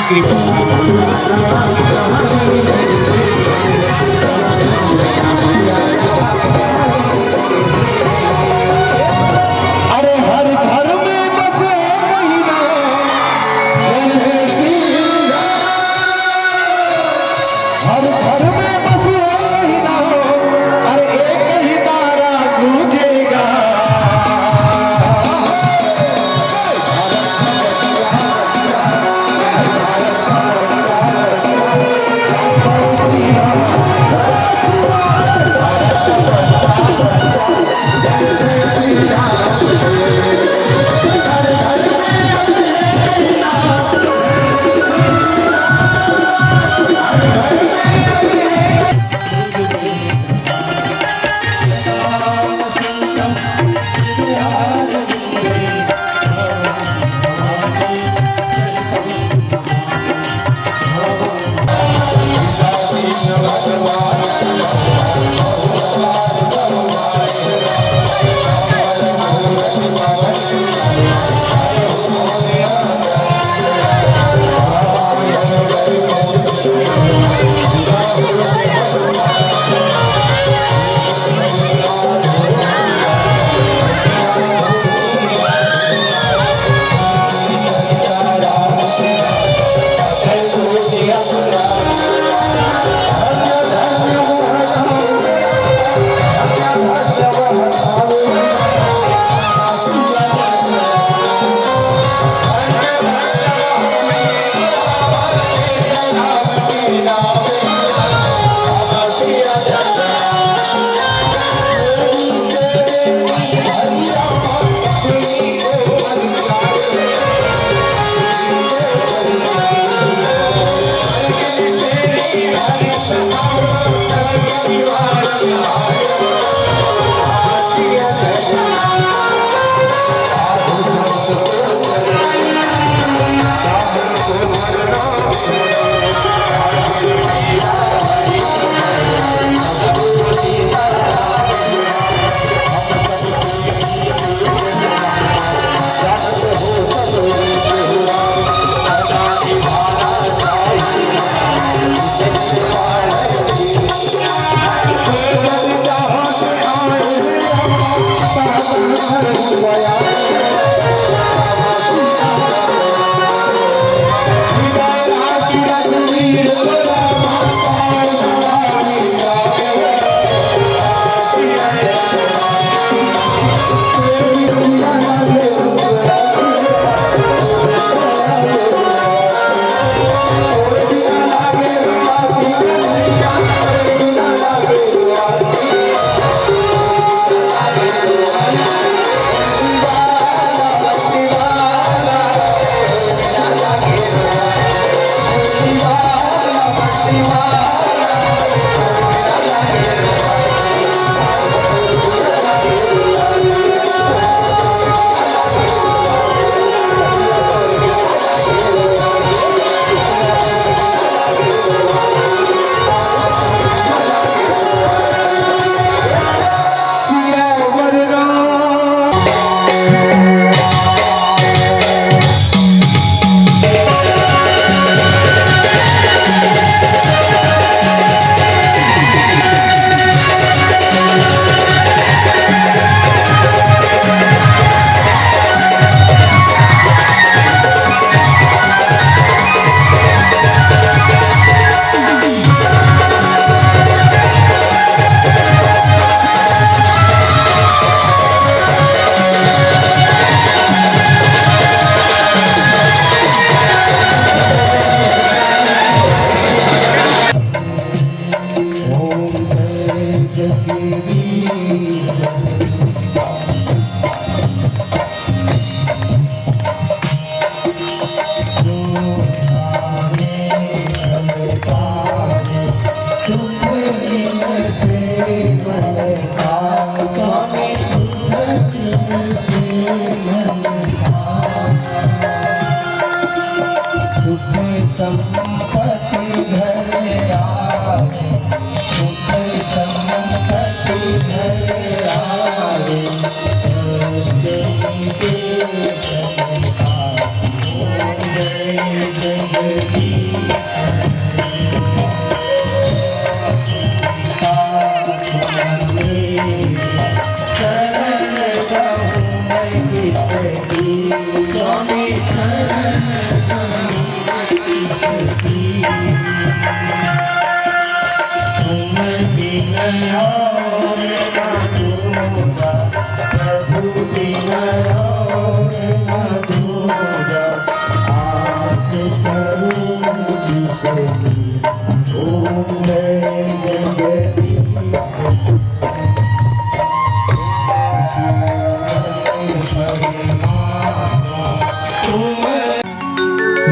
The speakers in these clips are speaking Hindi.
Jai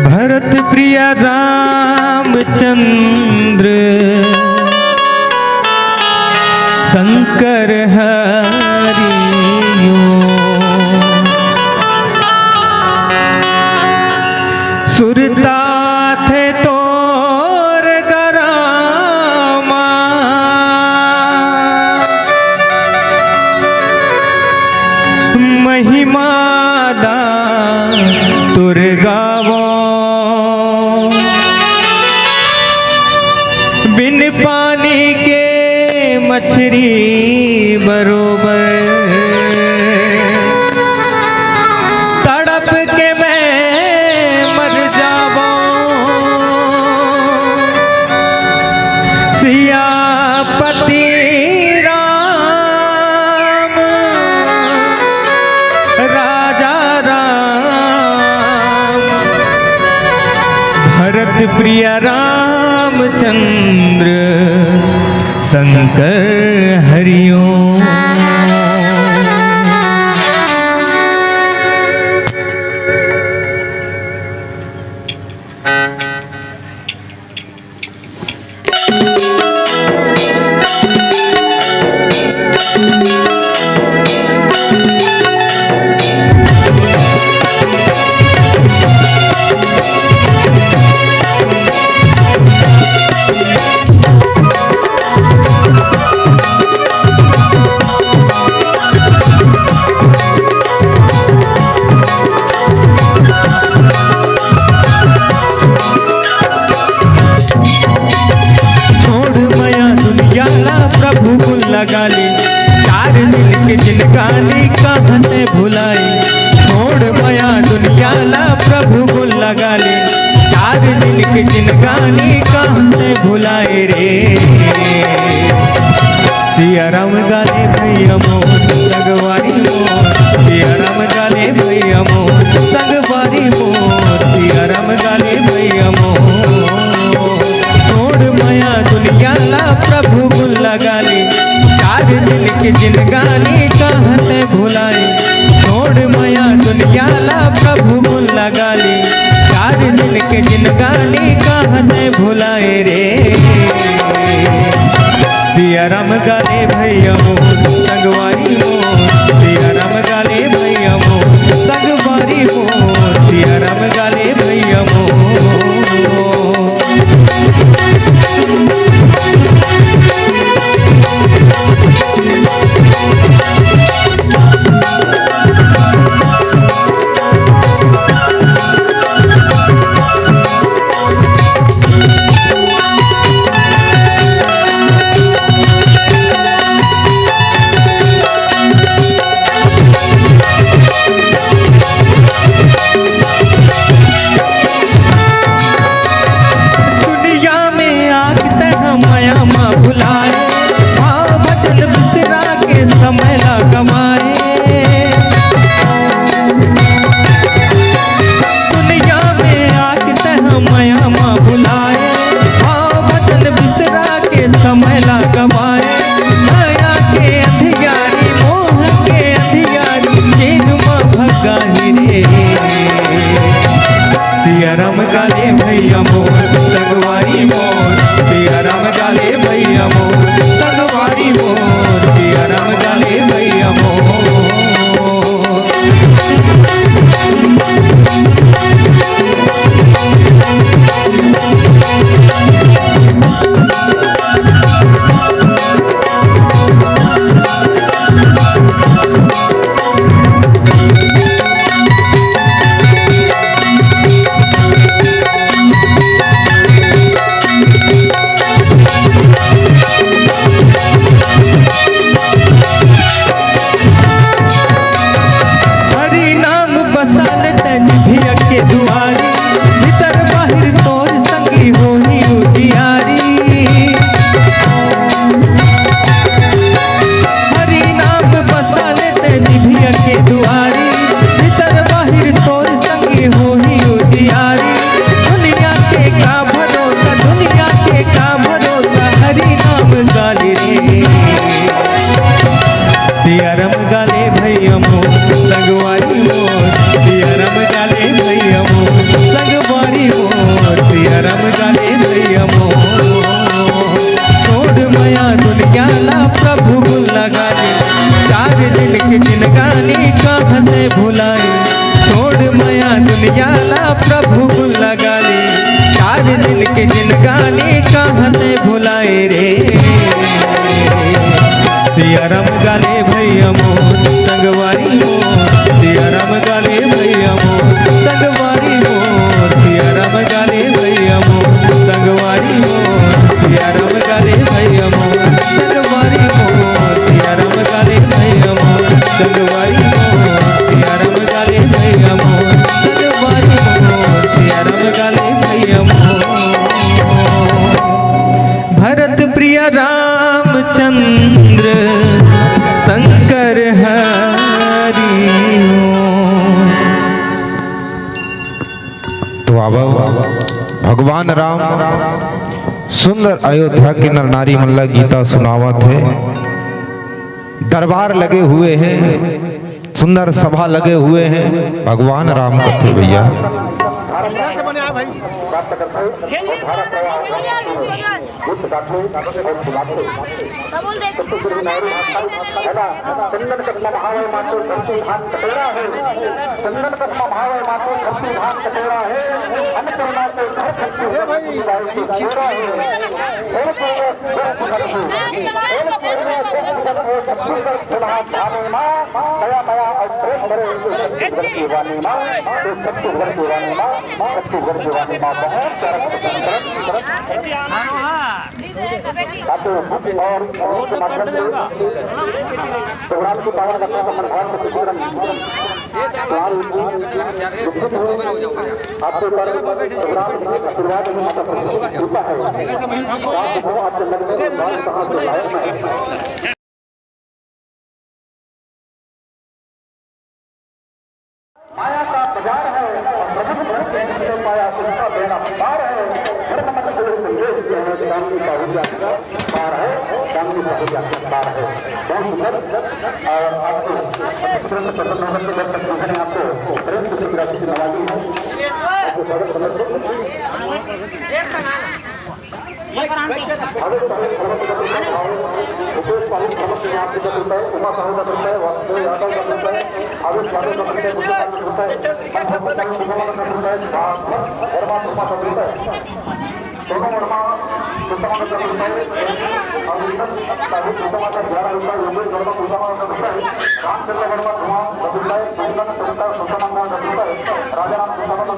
भरत प्रिय रामचंद्र शंकर हरियो सुरता थे तोर गरामा महिमा दा तुर गावो बिन पानी के मछली बरोबर तड़प के मैं मर जावा सियापति राम राजा राम भरत प्रिय रामचंद्र शंकर हरिओ। लगा ली 4 दिन के जिनगानी कहते भुलाई छोड़ माया दुनिया ला प्रभु को लगा ली 4 दिन के जिनगानी कहते भुलाए रे सिया राम गाले भैया मोर संगवारी मोर सिया राम गाले भैया मोर संगवारी मोर सिया राम गाले भैया मोर छोड़ माया दुनिया ला प्रभु को लगा ली 4 दिन के जिनगानी कहते भुलाई छोड़ माया दुनिया ला प्रभु को लगा ली 4 दिन के जिनगानी कहते भुलाए रे सिया राम गाले भैया मोर संगवारी मोर सिया राम गाले भैया मोर संगवारी मोर सिया राम गाले भैया मोर। दिन के जिनगानी कहते भुलाए, छोड़ माया दुनिया ला प्रभु गुण लगाए। 4 दिन के जिनगानी कहते भुलाए रे, सिया राम गाले भैया मोर संगवारी मोर, सिया राम गाले भैया मोर संगवारी मोर, सिया राम गाले भैया मोर संगवारी मोर, सिया राम गाले भैया मोर संगवारी मोर, सिया राम गाले भैया मोर संगवारी मोर, सिया राम गाले भैया मोर संगवारी मोर, सिया राम गाले भैया मोर। भरत प्रिय रामचंद्र शंकर हरि। तो अब भगवान राम सुंदर अयोध्या के नर नारी मन ला गीता सुनावत है। दरबार लगे हुए हैं, सुंदर सभा लगे हुए हैं, भगवान राम कथे भैया। माया का बाजार है, माया उसका बेड़ा पार है। चांदनी का हुलिया पार है, चांदनी का हुलिया पार है। बहुत सुंदर और आपको तुरंत प्रसन्न होने से जब तक मैंने आपको प्रेम से राशि से नवाजी है, आपको स्वागत उमा साहू का है, वासुदेव यादव का है, आवेश यादव का है, दोनों वर्मा सुषमा का और साहिब सुषमा का 11 रुपये, योगेश वर्मा सुषमा का रामचंद्र वर्मा धुआं सुषमा का राजा राम सुषमा का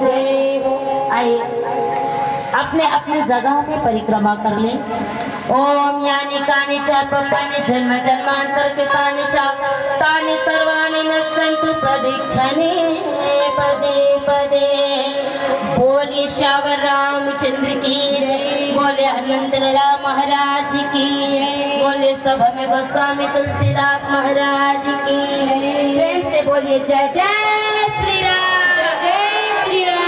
जय हो। आइए अपने अपने जगह पे परिक्रमा कर लें। ओम यानी कानि च पपानि जन्म जन्मांतर के कानि च तानि सर्वाणि नश्यन्तु प्रदीक्षणे पदे पदे। बोले श्यावर रामचंद्र की जय, बोले अनंत लाला महाराज की जय, बोले सभा में गोस्वामी तुलसीदास महाराज की जय। प्रेम से बोलिए जय जय श्री राम, जय जय श्री राम।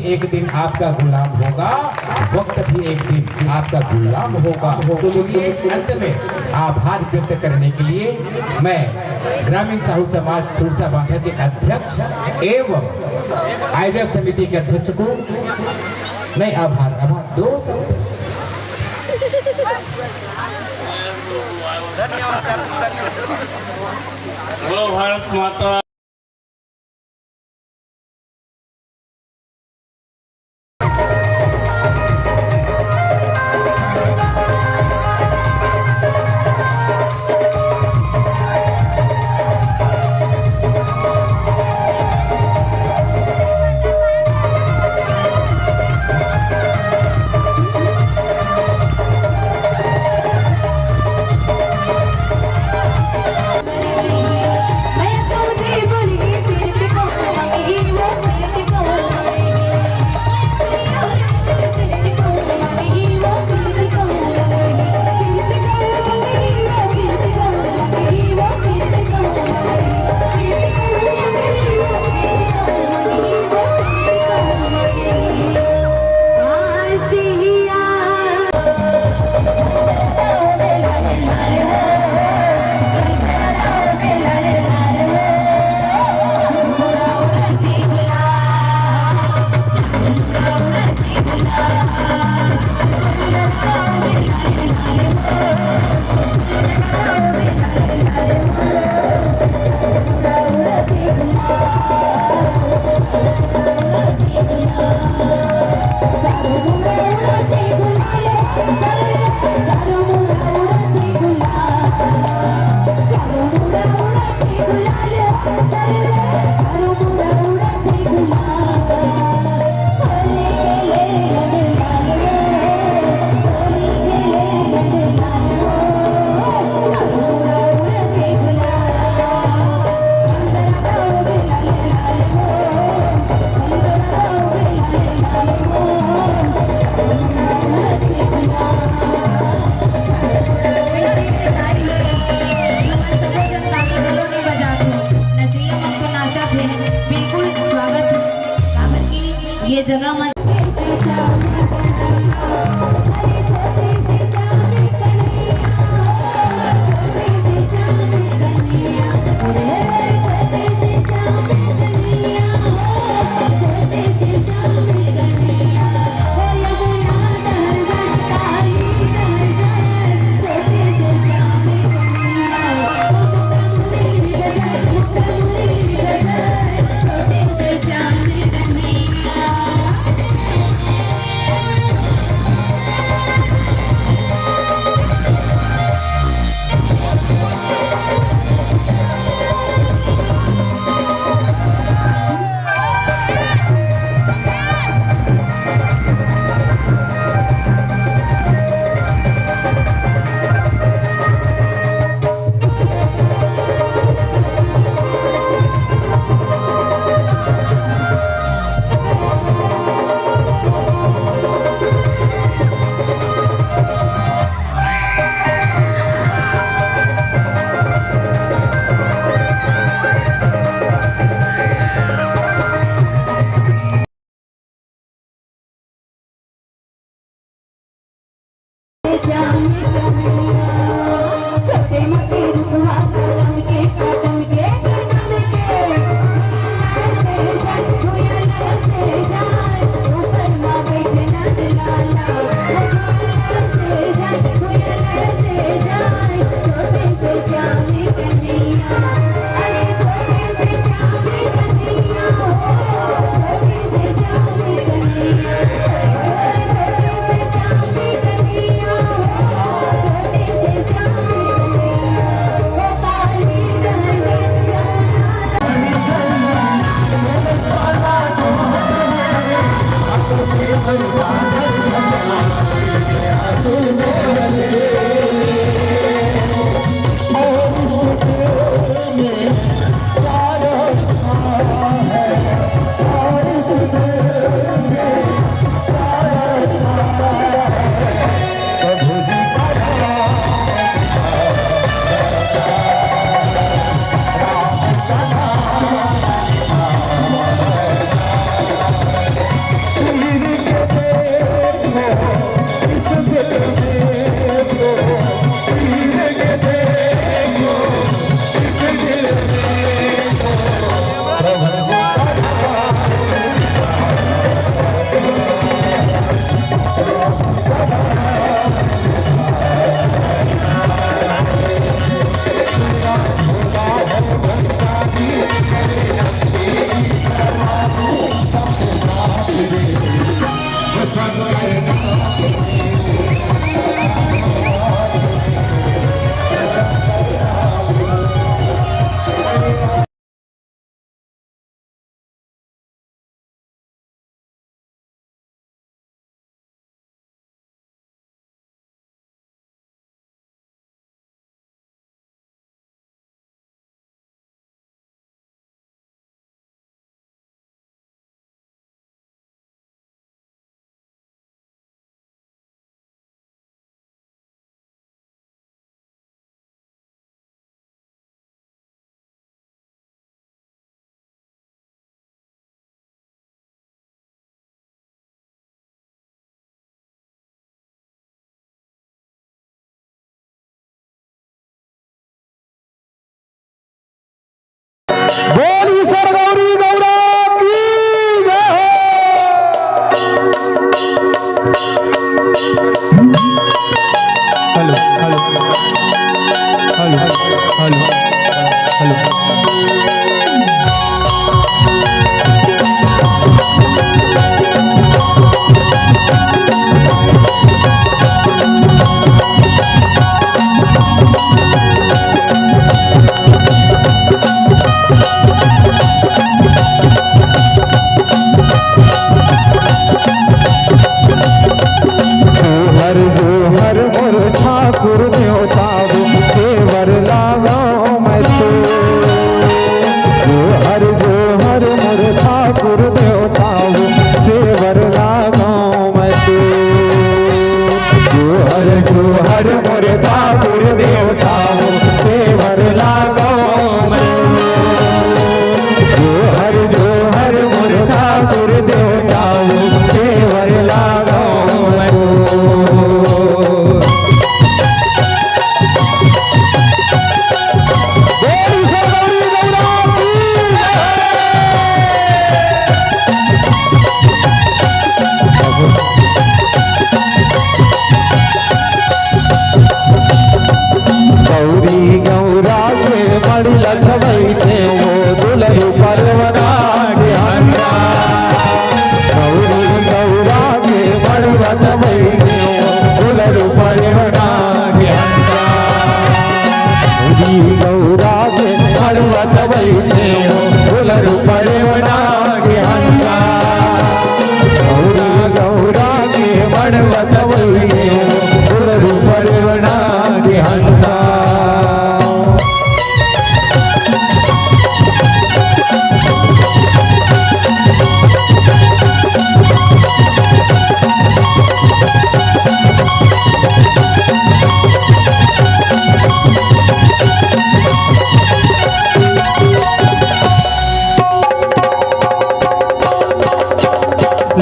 एक दिन आपका गुलाम होगा, वक्त भी एक दिन आपका गुलाम होगा। तो चलिए अंत में आभार व्यक्त करने के लिए मैं ग्रामीण साहू समाज सुरसा बांधा के अध्यक्ष एवं आयोजक समिति के अध्यक्ष को मैं आभार दो शब्द। बोलो भारत माता। मैं तुझे स्वागत है, बिल्कुल स्वागत है। कारण कि ये जगह में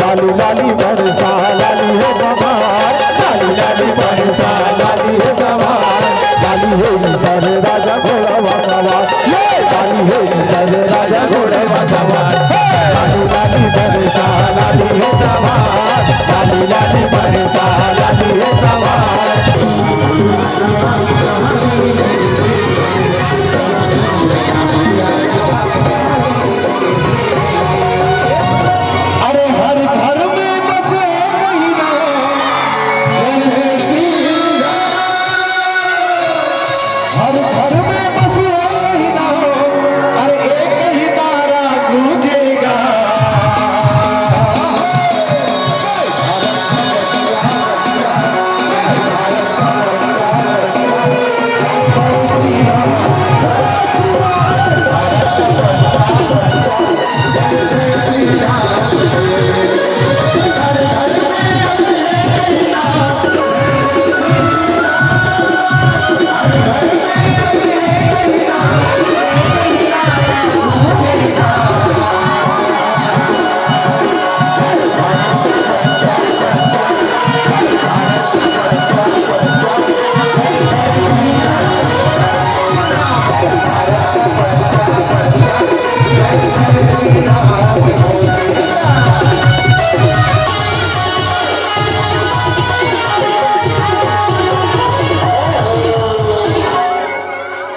लाली लाली बरसा लाली है सवार, लाली लाली बरसा लाली है सवार, लाली है सर राजा घोड़ा सवार, लाली है सर राजा घोड़ा सवार, लाली लाली बरसा लाली है सवार, लाली लाली बरसा लाली है सवार। अरे हर घर में बसे कहीं ना हर घर में बसे कहीं ना, अरे एक ही नारा गूंजेगा।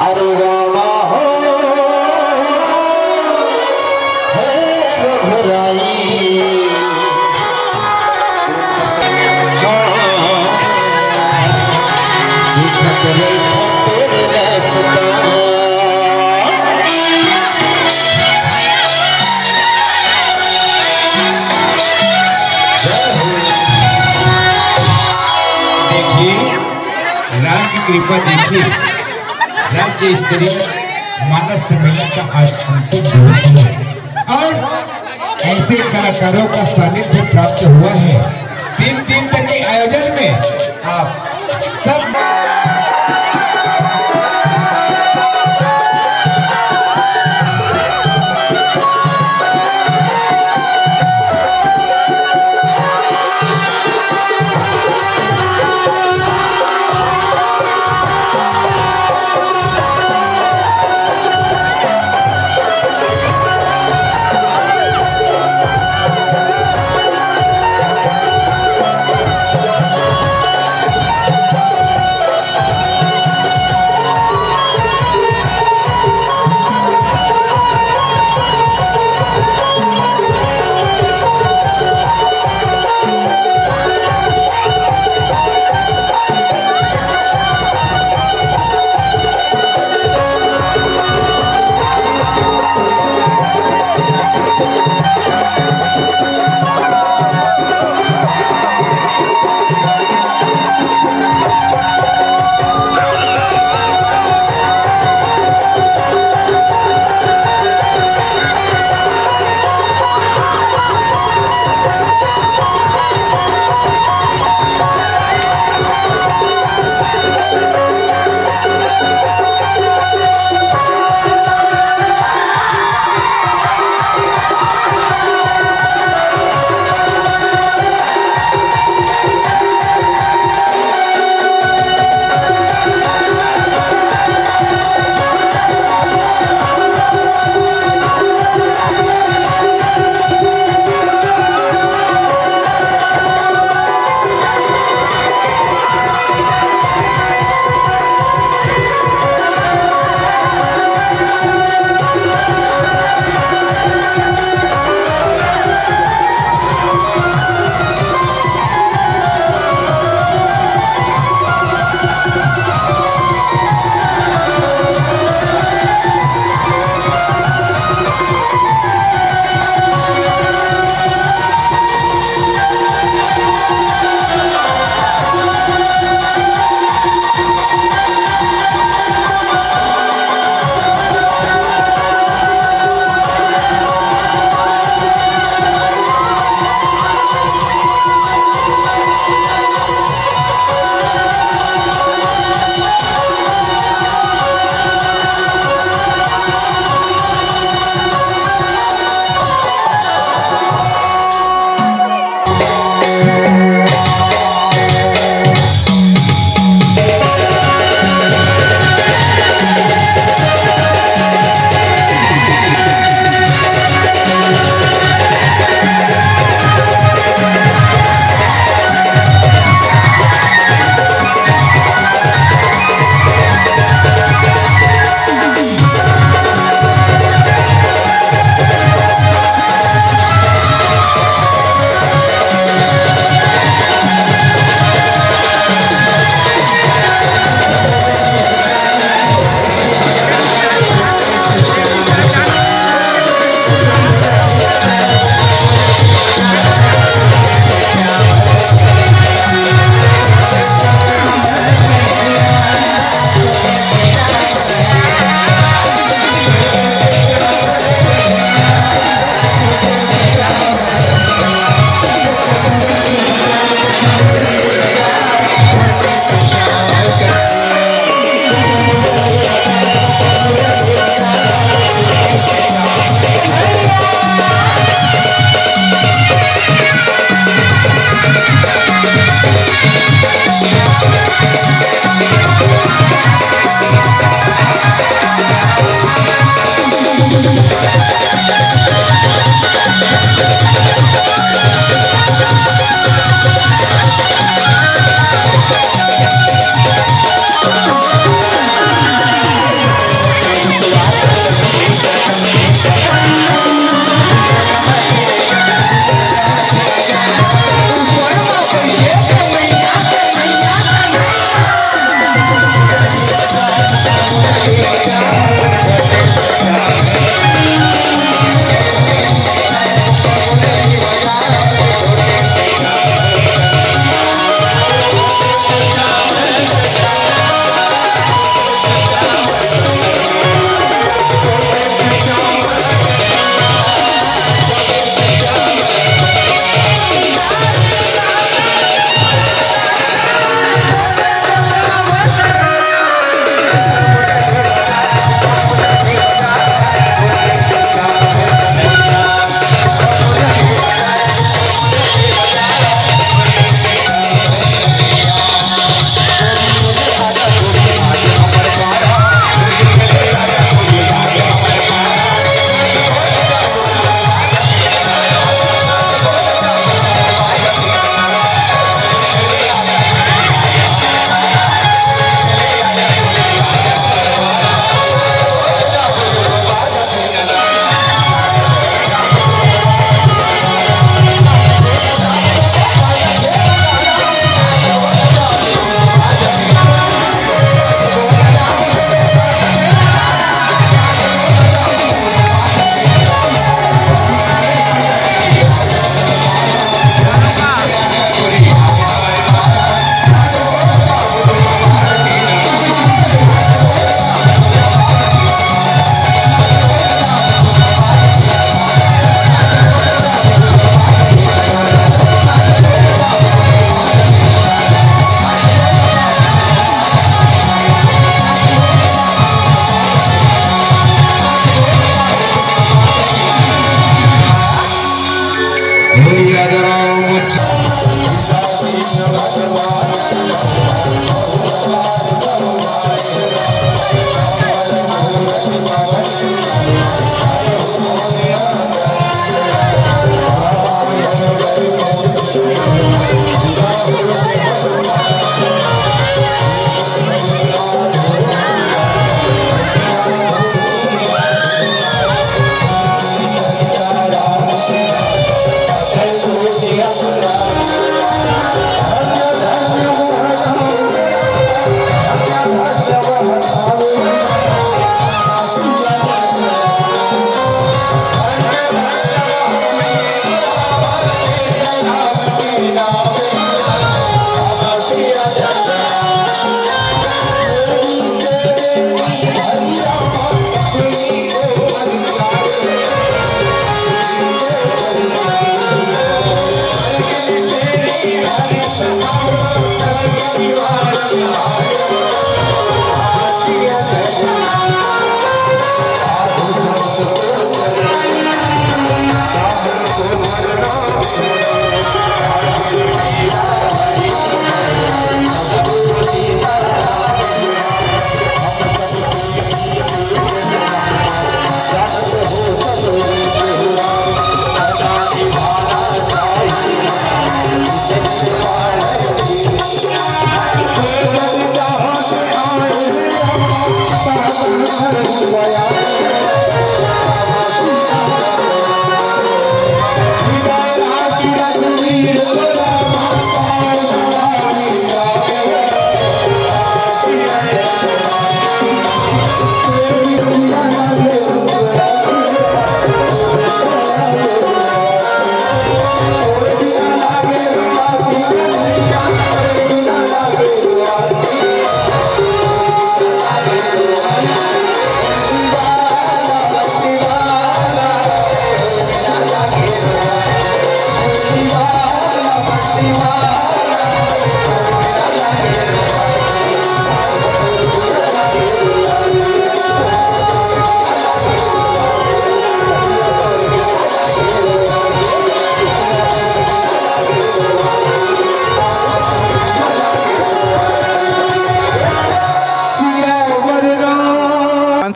अरे रामा हो हे रघुराई, तेरे रास्ता देखिए राम की कृपा देखिए, राज्य स्तरीय मानस सम्मेलन का आज अंतिम दिवस है और ऐसे कलाकारों का सानिध्य प्राप्त हुआ है। 3 दिन तक के आयोजन में आप सब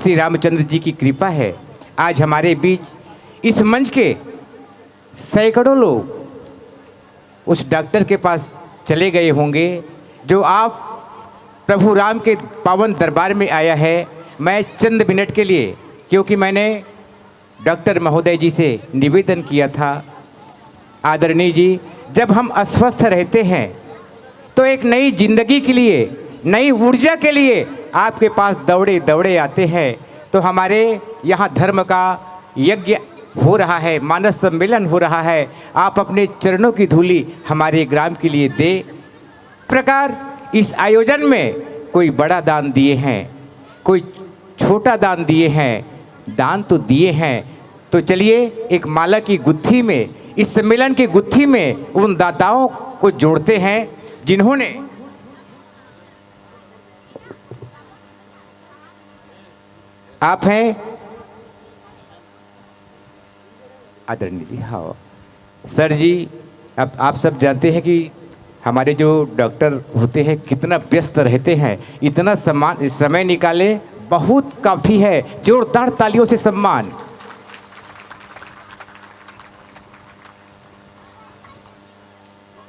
श्री रामचंद्र जी की कृपा है, आज हमारे बीच इस मंच के सैकड़ों लोग उस डॉक्टर के पास चले गए होंगे जो आप प्रभु राम के पावन दरबार में आया है। मैं चंद मिनट के लिए, क्योंकि मैंने डॉक्टर महोदय जी से निवेदन किया था, आदरणीय जी, जब हम अस्वस्थ रहते हैं तो एक नई जिंदगी के लिए, नई ऊर्जा के लिए आपके पास दौड़े दौड़े आते हैं। तो हमारे यहाँ धर्म का यज्ञ हो रहा है, मानस सम्मेलन हो रहा है, आप अपने चरणों की धूली हमारे ग्राम के लिए दे। प्रकार इस आयोजन में कोई बड़ा दान दिए हैं, कोई छोटा दान दिए हैं, दान तो दिए हैं। तो चलिए एक माला की गुत्थी में, इस सम्मेलन की गुत्थी में उन दाताओं को जोड़ते हैं जिन्होंने आप हैं आदरणीय जी। हाँ सर जी, अब आप सब जानते हैं कि हमारे जो डॉक्टर होते हैं कितना व्यस्त रहते हैं, इतना समय निकाले बहुत काफ़ी है। जोरदार तालियों से सम्मान।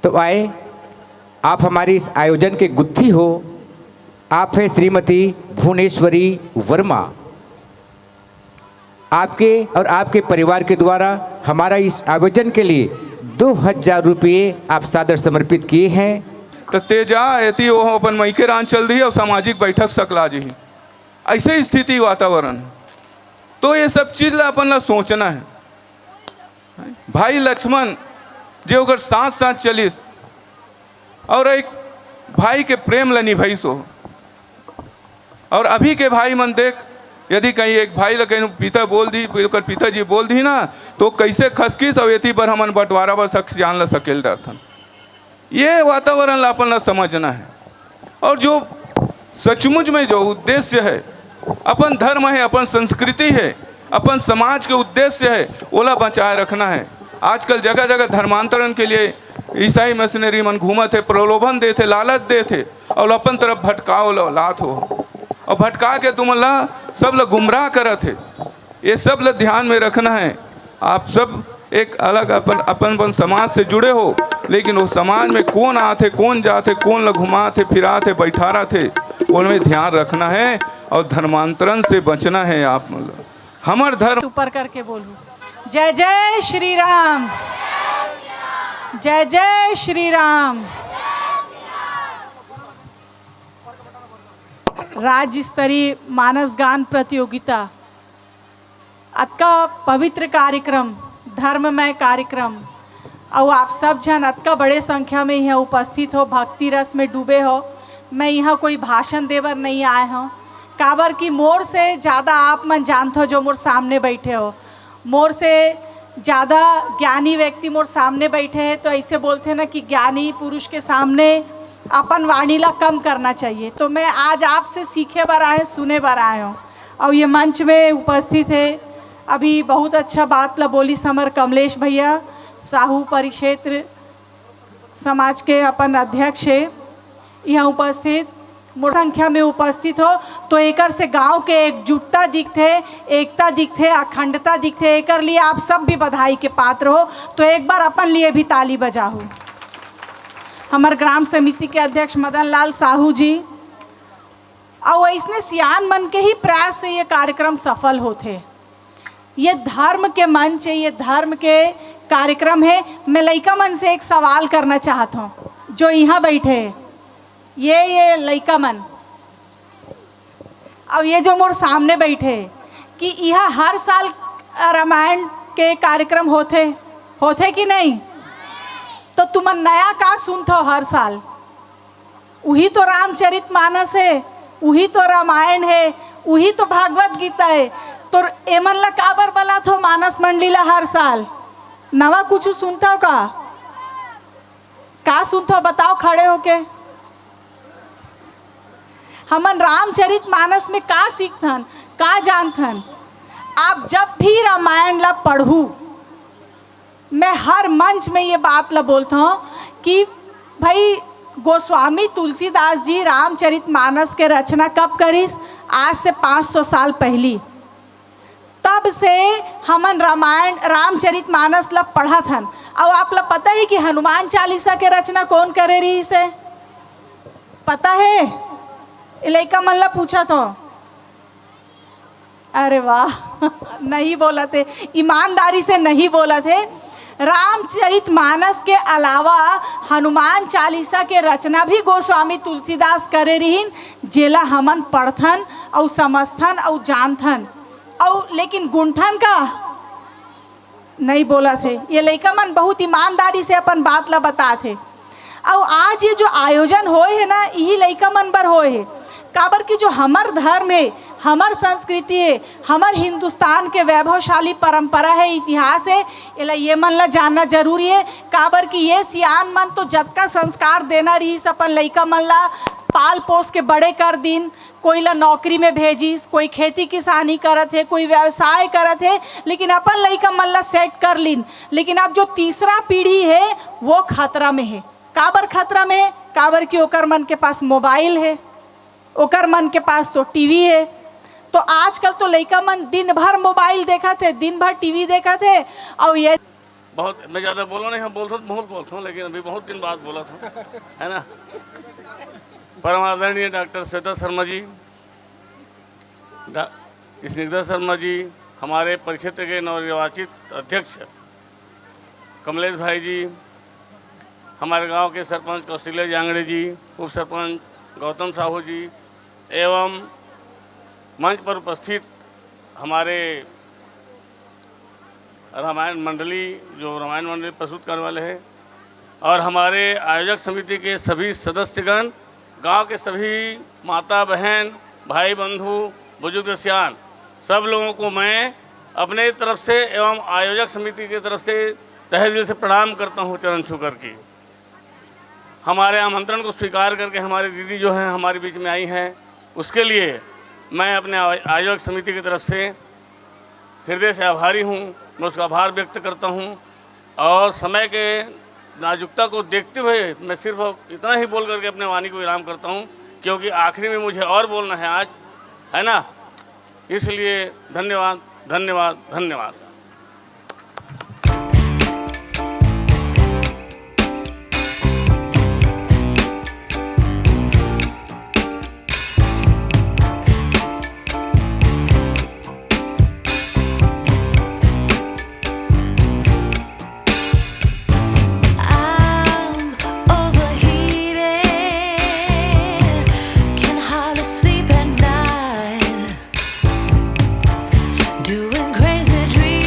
तो आए, आप हमारी इस आयोजन के गुत्थी हो। आप हैं श्रीमती भुवनेश्वरी वर्मा। आपके और आपके परिवार के द्वारा हमारा इस आयोजन के लिए 2000 रुपये आप सादर समर्पित किए हैं। तो तेजा एती वो अपन मईके रान चल दी और सामाजिक बैठक सकला जी, ऐसे स्थिति वातावरण। तो ये सब चीज़ ला अपन ला सोचना है। भाई लक्ष्मण जो अगर साथ साथ चलिस और एक भाई के प्रेम ला निभाई सो, और अभी के भाई मन देख, यदि कहीं एक भाई ला कहीं पिता बोल दी, पिताजी बोल दी ना, तो कैसे खसकिस और यति पर हमन बंटवारा पर शख्स जान ला सकेल रहथन। ये वातावरण ला अपन ला समझना है। और जो सचमुच में जो उद्देश्य है, अपन धर्म है, अपन संस्कृति है, अपन समाज के उद्देश्य है, ओला बचाए रखना है। आजकल जगह जगह धर्मांतरण के लिए ईसाई मशीनरी मन घूमत है, प्रलोभन दे थे, लालच दे थे, और अपन तरफ भटकाओ लात हो, और भटका के तुम ला सब लोग गुमराह करत है। ये सब लोग ध्यान में रखना है। आप सब एक अलग अपन समाज से जुड़े हो, लेकिन वो समाज में कौन आते, कौन जाते, कौन लोग घुमाते फिराते बैठा थे, उनमें ध्यान रखना है और धर्मांतरण से बचना है। आप हमार धर्म ऊपर करके बोलूं, जय जय श्री राम, जय जय श्री राम। राज्य स्तरीय मानस गान प्रतियोगिता अतका पवित्र कार्यक्रम, धर्ममय कार्यक्रम, और आप सब जन अतका बड़े संख्या में यहाँ उपस्थित हो, भक्ति रस में डूबे हो। मैं यहाँ कोई भाषण देवर नहीं आए हूँ, काबर की मोर से ज़्यादा आप मन जानते हो जो मोर सामने बैठे हो, मोर से ज़्यादा ज्ञानी व्यक्ति मोर सामने बैठे हैं। तो ऐसे बोलते ना कि ज्ञानी पुरुष के सामने अपन वाणी ला कम करना चाहिए। तो मैं आज आपसे सीखे बार आए, सुने बार आए हूँ। और ये मंच में उपस्थित है, अभी बहुत अच्छा बात ला बोली समर कमलेश भैया, साहू परिक्षेत्र समाज के अपन अध्यक्ष है, यहाँ उपस्थित मोर संख्या में उपस्थित हो। तो एकर से गांव के एकजुटता दिखते, एकता दिखते, अखंडता दिखते। एकर लिए आप सब भी बधाई के पात्र हो। तो एक बार अपन लिए भी ताली बजाओ। हमारे ग्राम समिति के अध्यक्ष मदन लाल साहू जी, और इसने सियान मन के ही प्रयास से ये कार्यक्रम सफल होते। ये धर्म के मंच है, ये धर्म के कार्यक्रम है। मैं लइका मन से एक सवाल करना चाहता हूँ, जो यहाँ बैठे हैं, ये लइका मन और ये जो मोर सामने बैठे, कि यहाँ हर साल रामायण के कार्यक्रम होते कि नहीं? तो तुम नया का सुनते हो हर साल? वही तो रामचरितमानस है, वही तो रामायण है, वही तो भागवत गीता है। तो एमन ला काबर बला थो मानस मंडली ला हर साल नवा कुछ सुनता हो का सुनता हो? बताओ खड़े होके। हमन रामचरितमानस में का सीखथन, का जानथन? आप जब भी रामायण ला पढ़ू, मैं हर मंच में ये बात ला बोलता हूँ कि भाई गोस्वामी तुलसीदास जी रामचरितमानस के रचना कब करिस? आज से 500 साल पहली, तब से हमन रामायण रामचरितमानस ला पढ़ा थन। और आप ला पता है कि हनुमान चालीसा के रचना कौन करे रही से? पता है? लइका मन ला पूछा तो अरे वाह नहीं बोला थे, ईमानदारी से नहीं बोला थे। रामचरितमानस के अलावा हनुमान चालीसा के रचना भी गोस्वामी तुलसीदास करे रहीन, जेला हमन पढ़थन और समझथन और जानथन, और लेकिन गुंठन का नहीं बोला थे। ये लइका मन बहुत ईमानदारी से अपन बात ला बता थे। और आज ये जो आयोजन होए है ना, यही लइका मन बर होए है, काबर की जो हमर धर्म है, हमर संस्कृति है, हमर हिंदुस्तान के वैभवशाली परंपरा है, इतिहास है, ये मन ला जानना जरूरी है। काबर की ये सियान मन तो जतका संस्कार देना रही अपन लइका मन ला पाल पोस के बड़े कर दिन, कोई ला नौकरी में भेजिस, कोई खेती किसानी करत है, कोई व्यवसाय करत है, लेकिन अपन लइका मन ला सेट कर लिन। लेकिन अब जो तीसरा पीढ़ी है वो खतरा में है। काबर खतरा में है? काबर की ओकर मन के पास मोबाइल है, ओकर मन के पास तो टीवी है। तो आजकल तो लइका मन दिन भर मोबाइल देखा थे, दिन भर टीवी देखा थे। और ये बहुत मैं ज़्यादा बोला नहीं, हम बोलता तो बहुत बोलता हूँ, लेकिन अभी बहुत दिन बाद बोला था, है ना। परम आदरणीय डॉक्टर श्वेता शर्मा जी, स्निग्धा शर्मा जी, हमारे परिक्षेत्र के नवनिर्वाचित अध्यक्ष कमलेश भाई जी, हमारे गांव के सरपंच कौशल्या जांगड़े जी, उप सरपंच गौतम साहू जी, एवं मंच पर उपस्थित हमारे रामायण मंडली, जो रामायण मंडली प्रस्तुत करने वाले हैं, और हमारे आयोजक समिति के सभी सदस्यगण, गांव के सभी माता बहन, भाई बंधु, बुजुर्ग सियान, सब लोगों को मैं अपने तरफ से एवं आयोजक समिति की तरफ से तहे दिल से प्रणाम करता हूं, चरण छू करके। हमारे आमंत्रण को स्वीकार करके हमारी दीदी जो है हमारे बीच में आई हैं, उसके लिए मैं अपने आयोजक समिति की तरफ से हृदय से आभारी हूँ। मैं उसका आभार व्यक्त करता हूँ, और समय के नाजुकता को देखते हुए मैं सिर्फ इतना ही बोल करके अपने वाणी को विराम करता हूँ, क्योंकि आखिरी में मुझे और बोलना है आज, है ना। इसलिए धन्यवाद धन्यवाद धन्यवाद। Doing crazy dreams.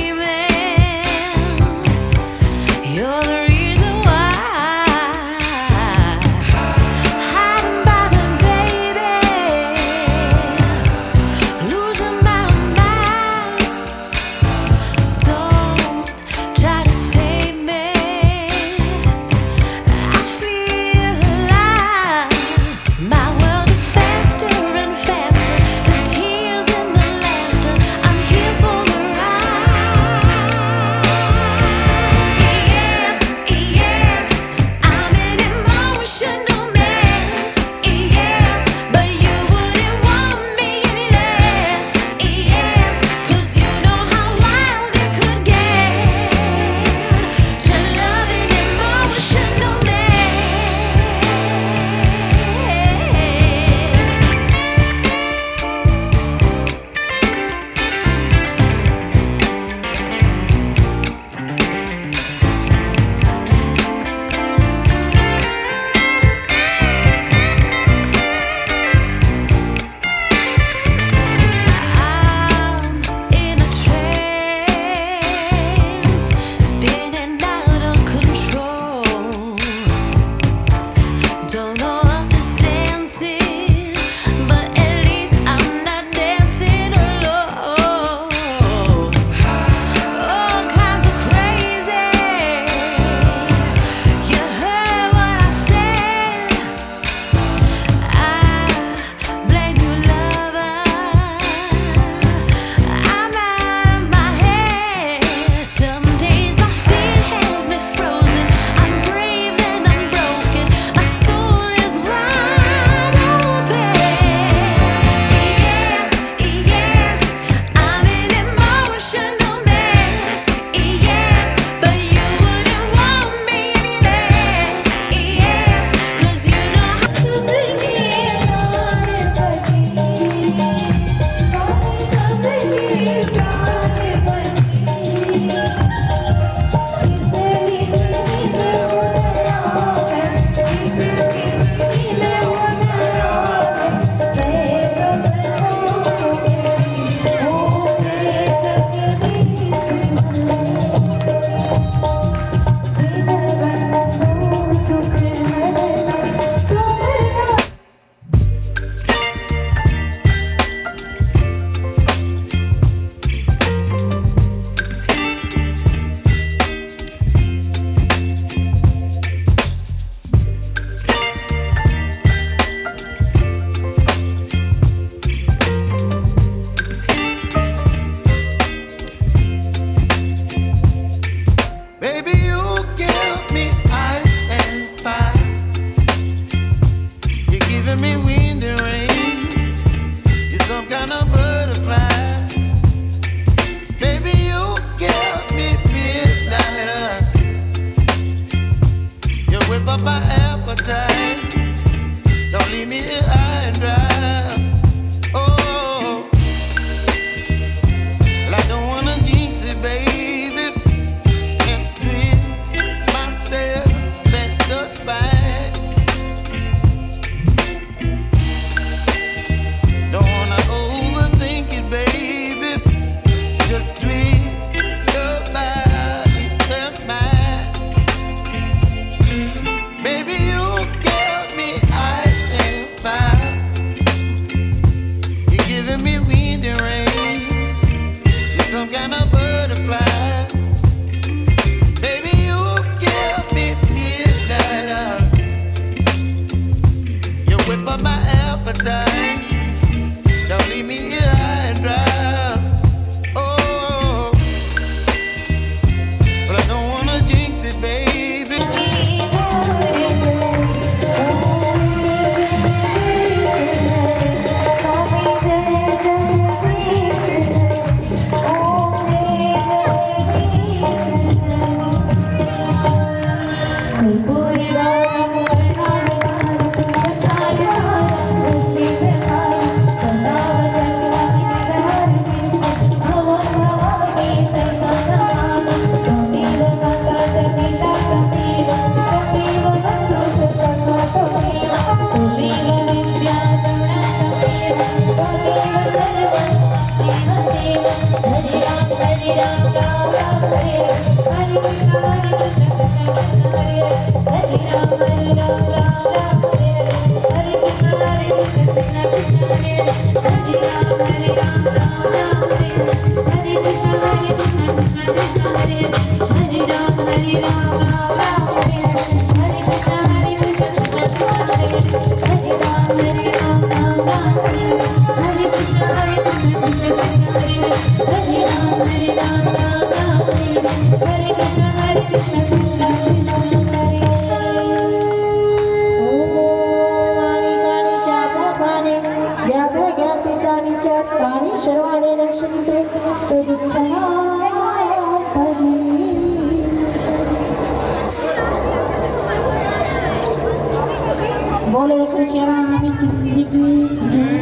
बोले कृष्ण राम चंद्र की जय।